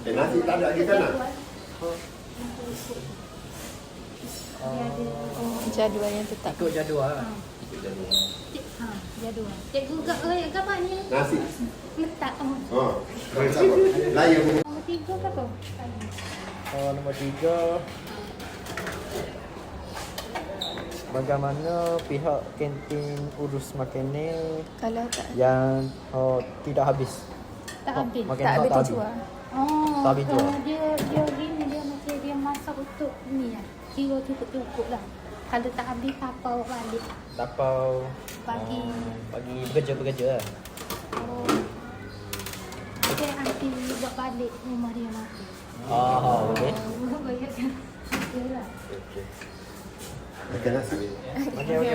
Nasi tak ada lagi kan nak? Jadual yang tetap. Ikut jadual lah. Jadual. Cikgu gambar ni Nasi. letak Sama. Layan. nombor 3 ke apa? Nombor 3. Bagaimana pihak kantin urus makanan Kalau tak yang tidak habis? Tak habis. Makan tak hak habis tak habis. dijual. Oh, Tak habis jual. dia gini dia macam dia masak untuk ni lah. Kira cukup-cukup lah. Kalau tak habis apa awak balik. Tapau Pagi. pagi bekerja lah. Oh. Dia nanti buat balik rumah dia nanti. Okey. Oh, bayarkan. Yalah. Okey. Makan nasi. Okey.